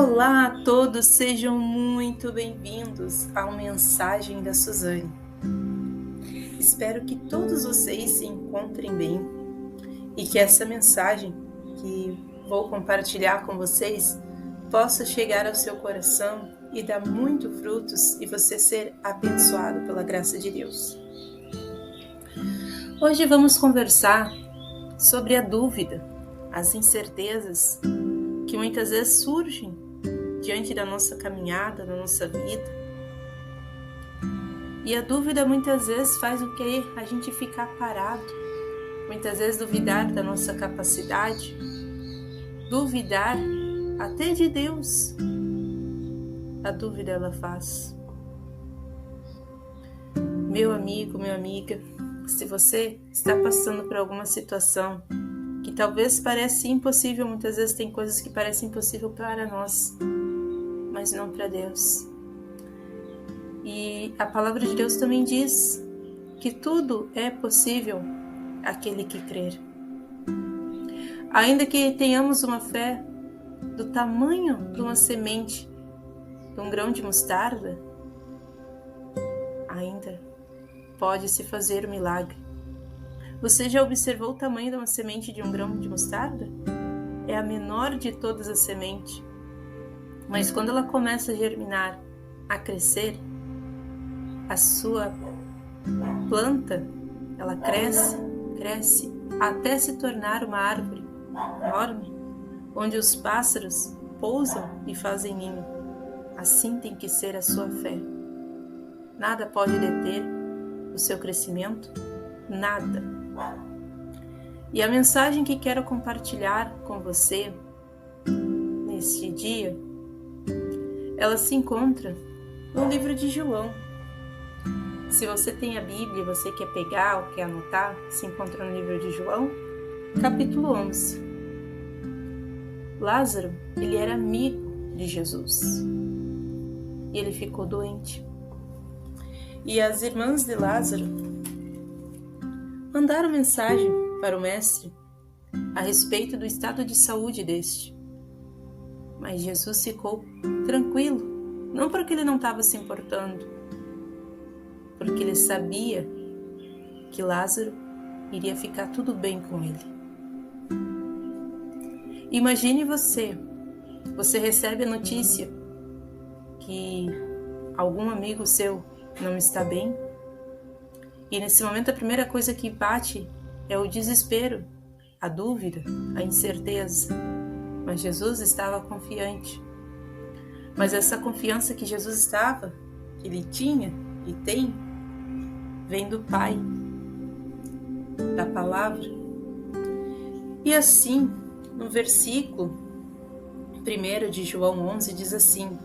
Olá a todos, sejam muito bem-vindos ao Mensagem da Suzane. Espero que todos vocês se encontrem bem e que essa mensagem que vou compartilhar com vocês possa chegar ao seu coração e dar muito frutos e você ser abençoado pela graça de Deus. Hoje vamos conversar sobre a dúvida, as incertezas que muitas vezes surgem diante da nossa caminhada, da nossa vida. E a dúvida muitas vezes faz o que? A gente ficar parado, muitas vezes duvidar da nossa capacidade, duvidar até de Deus. A dúvida ela faz. Meu amigo, minha amiga, se você está passando por alguma situação que talvez pareça impossível, muitas vezes tem coisas que parecem impossível para nós, mas não para Deus. E a palavra de Deus também diz que tudo é possível àquele que crer. Ainda que tenhamos uma fé do tamanho de uma semente, de um grão de mostarda, ainda pode-se fazer o milagre. Você já observou o tamanho de uma semente de um grão de mostarda? É a menor de todas as sementes. Mas quando ela começa a germinar, a crescer, a sua planta, ela cresce, até se tornar uma árvore enorme, onde os pássaros pousam e fazem ninho. Assim tem que ser a sua fé. Nada pode deter o seu crescimento, nada. E a mensagem que quero compartilhar com você neste dia, ela se encontra no livro de João. Se você tem a Bíblia e você quer pegar ou quer anotar, se encontra no livro de João, capítulo 11. Lázaro, ele era amigo de Jesus e ele ficou doente. E as irmãs de Lázaro mandaram mensagem para o mestre a respeito do estado de saúde deste. Mas Jesus ficou tranquilo, não porque ele não estava se importando, porque ele sabia que Lázaro iria ficar tudo bem com ele. Imagine você recebe a notícia que algum amigo seu não está bem, e nesse momento a primeira coisa que bate é o desespero, a dúvida, a incerteza. Mas Jesus estava confiante. Mas essa confiança que Jesus estava, que ele tinha e tem, vem do Pai, da palavra. E assim, no versículo 1 de João 11, diz assim: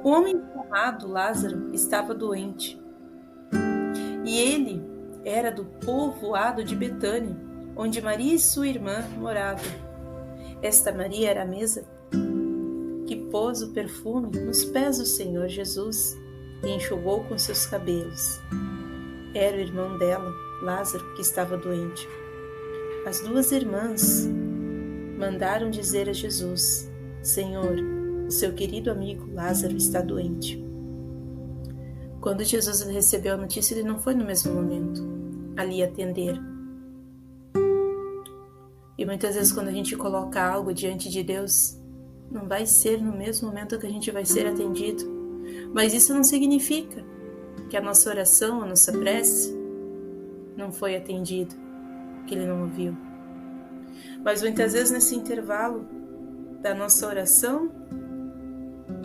o homem chamado Lázaro estava doente, e ele era do povoado de Betânia, onde Maria e sua irmã moravam. Esta Maria era a mesa que pôs o perfume nos pés do Senhor Jesus e enxugou com seus cabelos. Era o irmão dela, Lázaro, que estava doente. As duas irmãs mandaram dizer a Jesus: Senhor, o seu querido amigo Lázaro está doente. Quando Jesus recebeu a notícia, ele não foi no mesmo momento ali atender. E muitas vezes quando a gente coloca algo diante de Deus, não vai ser no mesmo momento que a gente vai ser atendido. Mas isso não significa que a nossa oração, a nossa prece não foi atendida, que ele não ouviu. Mas muitas vezes nesse intervalo da nossa oração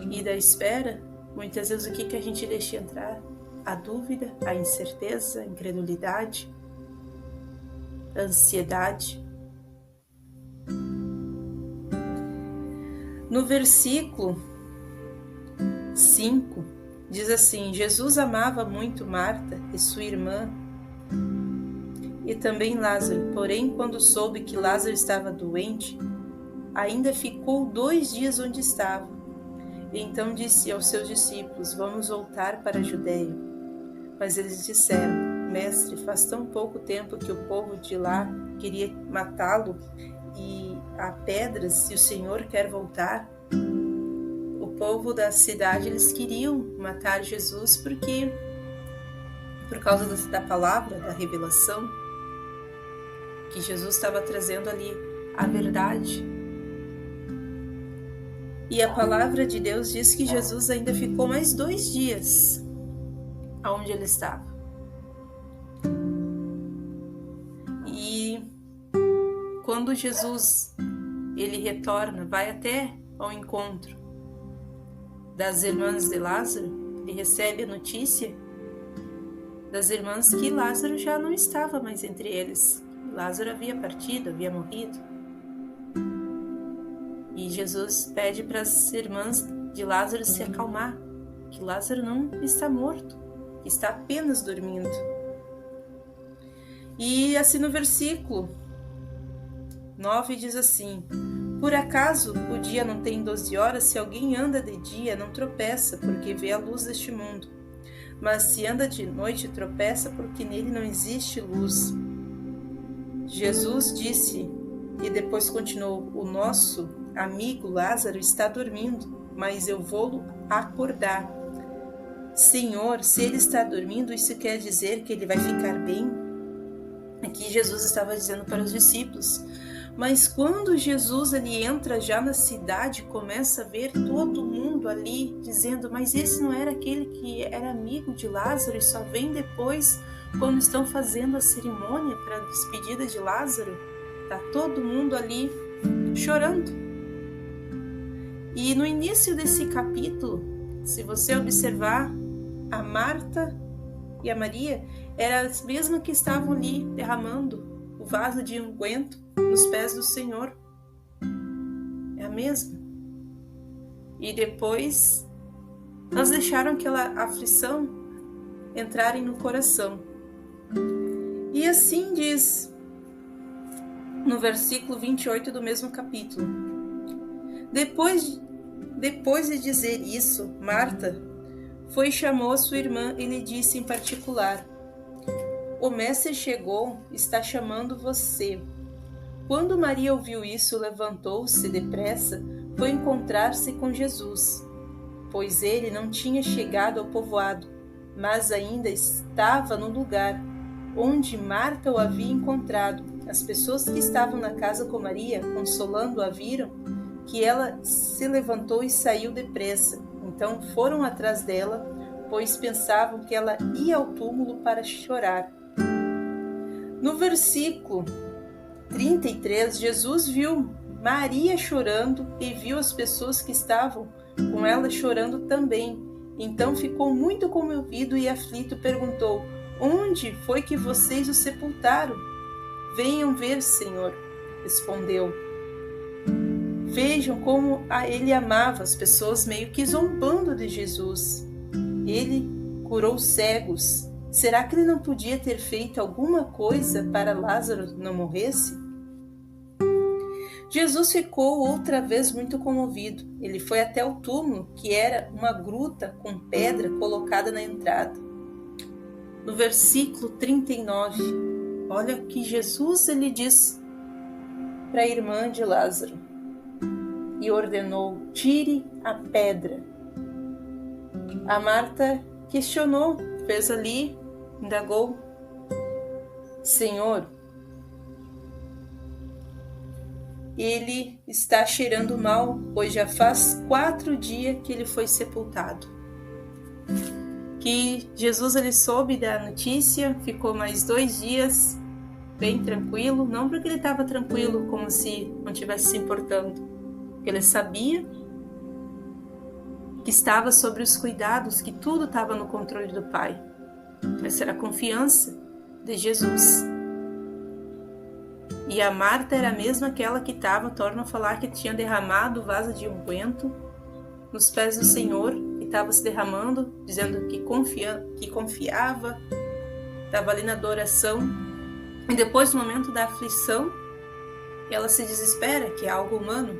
e da espera, muitas vezes o que a gente deixa entrar? A dúvida, a incerteza, a incredulidade, a ansiedade. No versículo 5, diz assim: Jesus amava muito Marta e sua irmã e também Lázaro, porém quando soube que Lázaro estava doente, ainda ficou 2 dias onde estava. E então disse aos seus discípulos: vamos voltar para a Judeia. Mas eles disseram: Mestre, faz tão pouco tempo que o povo de lá queria matá-lo e há pedras, se o Senhor quer voltar. povo da cidade, eles queriam matar Jesus porque, por causa da palavra, da revelação, que Jesus estava trazendo ali a verdade. E a palavra de Deus diz que Jesus ainda ficou mais 2 dias onde ele estava. E quando Jesus ele retorna, vai até ao encontro das irmãs de Lázaro, ele recebe a notícia das irmãs que Lázaro já não estava mais entre eles. Lázaro havia partido, havia morrido. E Jesus pede para as irmãs de Lázaro se acalmar, que Lázaro não está morto, que está apenas dormindo. E assim no versículo 9 diz assim: por acaso o dia não tem 12 horas? Se alguém anda de dia, não tropeça, porque vê a luz deste mundo. Mas se anda de noite, tropeça, porque nele não existe luz. Jesus disse, e depois continuou: o nosso amigo Lázaro está dormindo, mas eu vou-lo acordar. Senhor, se ele está dormindo, isso quer dizer que ele vai ficar bem? Aqui Jesus estava dizendo para os discípulos. Mas quando Jesus ele entra já na cidade, começa a ver todo mundo ali dizendo: mas esse não era aquele que era amigo de Lázaro e só vem depois quando estão fazendo a cerimônia para a despedida de Lázaro? Tá todo mundo ali chorando. E no início desse capítulo, se você observar, a Marta e a Maria eram as mesmas que estavam ali derramando o vaso de unguento nos pés do Senhor. É a mesma. E depois elas deixaram aquela aflição entrarem no coração. E assim diz no versículo 28 do mesmo capítulo: Depois de dizer isso, Marta foi e chamou a sua irmã e lhe disse em particular: o mestre chegou, está chamando você. Quando Maria ouviu isso, levantou-se depressa, foi encontrar-se com Jesus, pois ele não tinha chegado ao povoado, mas ainda estava no lugar onde Marta o havia encontrado. As pessoas que estavam na casa com Maria, consolando-a, viram que ela se levantou e saiu depressa. Então foram atrás dela, pois pensavam que ela ia ao túmulo para chorar. No versículo 33, Jesus viu Maria chorando e viu as pessoas que estavam com ela chorando também. Então ficou muito comovido e aflito, perguntou: onde foi que vocês o sepultaram? Venham ver, Senhor, respondeu. Vejam como ele amava as pessoas, meio que zombando de Jesus. Ele curou cegos. Será que ele não podia ter feito alguma coisa para Lázaro não morresse? Jesus ficou outra vez muito comovido. Ele foi até o túmulo, que era uma gruta com pedra colocada na entrada. No versículo 39, olha o que Jesus ele diz para a irmã de Lázaro. E ordenou: tire a pedra. A Marta questionou, fez ali, indagou: Senhor, ele está cheirando mal, pois já faz 4 dias que ele foi sepultado. Que Jesus ele soube da notícia, ficou mais 2 dias bem tranquilo, não porque ele estava tranquilo como se não estivesse se importando, porque ele sabia que estava sobre os cuidados, que tudo estava no controle do Pai. Essa era a confiança de Jesus. E a Marta era a mesma aquela que estava, torna a falar, que tinha derramado o vaso de unguento nos pés do Senhor, e estava se derramando, dizendo que confiava, estava ali na adoração. E depois, no momento da aflição, ela se desespera, que é algo humano.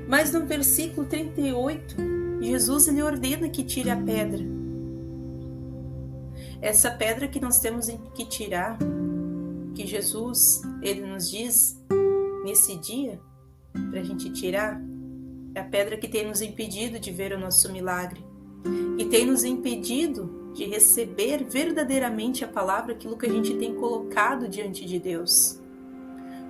Mas no versículo 38, Jesus ele ordena que tire a pedra. Essa pedra que nós temos que tirar, que Jesus ele nos diz nesse dia, para a gente tirar, É a pedra que tem nos impedido de ver o nosso milagre, que tem nos impedido de receber verdadeiramente a palavra, aquilo que a gente tem colocado diante de Deus.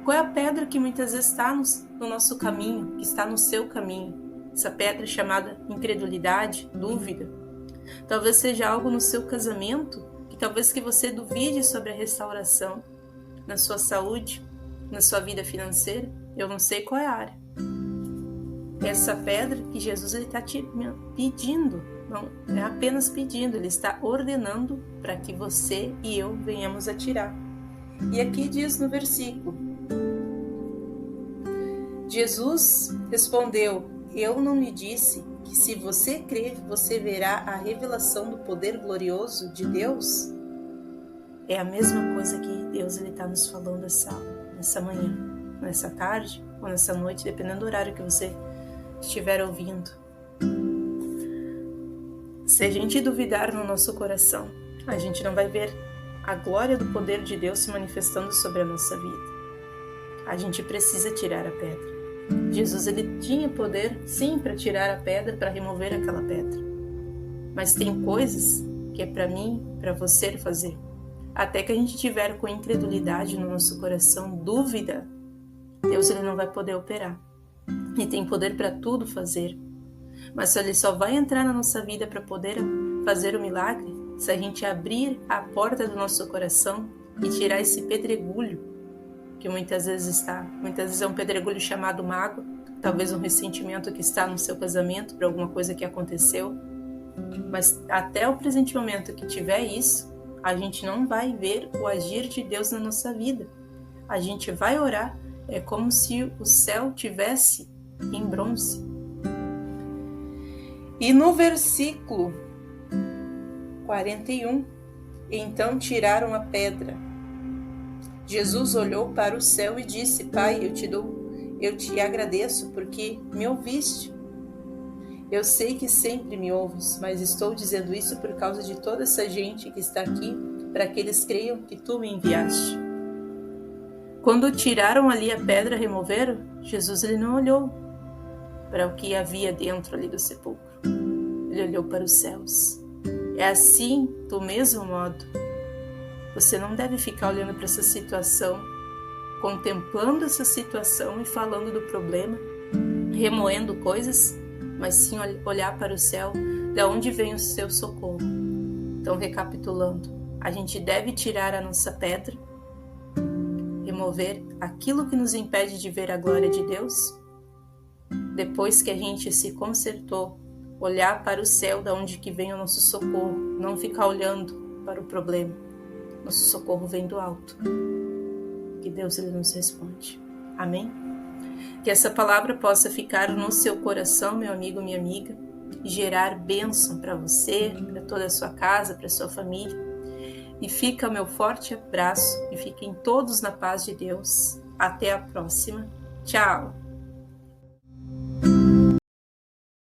Qual é a pedra que muitas vezes está no nosso caminho, que está no seu caminho? Essa pedra chamada incredulidade, dúvida. Talvez seja algo no seu casamento, que talvez que você duvide sobre a restauração, na sua saúde, na sua vida financeira. Eu não sei qual é a área. Essa pedra que Jesus está te pedindo, não é apenas pedindo, Ele está ordenando para que você e eu venhamos a tirar. E aqui diz no versículo, Jesus respondeu, eu não lhe disse que se você crer, você verá a revelação do poder glorioso de Deus? É a mesma coisa que Deus está nos falando nessa manhã, nessa tarde ou nessa noite, dependendo do horário que você estiver ouvindo. Se a gente duvidar no nosso coração, a gente não vai ver a glória do poder de Deus se manifestando sobre a nossa vida. A gente precisa tirar a pedra. Jesus, ele tinha poder, sim, para tirar a pedra, para remover aquela pedra. Mas tem coisas que é para mim, para você fazer. Até que a gente tiver com incredulidade no nosso coração, dúvida, Deus, ele não vai poder operar. Ele tem poder para tudo fazer. Mas ele só vai entrar na nossa vida para poder fazer o milagre se a gente abrir a porta do nosso coração e tirar esse pedregulho que muitas vezes é um pedregulho chamado mágoa, talvez um ressentimento que está no seu casamento por alguma coisa que aconteceu. Mas até o presente momento que tiver isso, a gente não vai ver o agir de Deus na nossa vida. A gente vai orar, é como se o céu tivesse em bronze. E no versículo 41, então tiraram a pedra. Jesus olhou para o céu e disse, Pai, eu te agradeço porque me ouviste. Eu sei que sempre me ouves, mas estou dizendo isso por causa de toda essa gente que está aqui, para que eles creiam que tu me enviaste. Quando tiraram ali a pedra, removeram, Jesus ele não olhou para o que havia dentro ali do sepulcro. Ele olhou para os céus. É assim, do mesmo modo, você não deve ficar olhando para essa situação, contemplando essa situação e falando do problema, remoendo coisas, mas sim olhar para o céu, de onde vem o seu socorro. Então, recapitulando, a gente deve tirar a nossa pedra, remover aquilo que nos impede de ver a glória de Deus. Depois que a gente se consertou, olhar para o céu, de onde que vem o nosso socorro, não ficar olhando para o problema. Nosso socorro vem do alto. Que Deus ele nos responde. Amém? Que essa palavra possa ficar no seu coração, meu amigo, minha amiga, e gerar bênção para você, para toda a sua casa, para a sua família. E fica o meu forte abraço e fiquem todos na paz de Deus. Até a próxima. Tchau!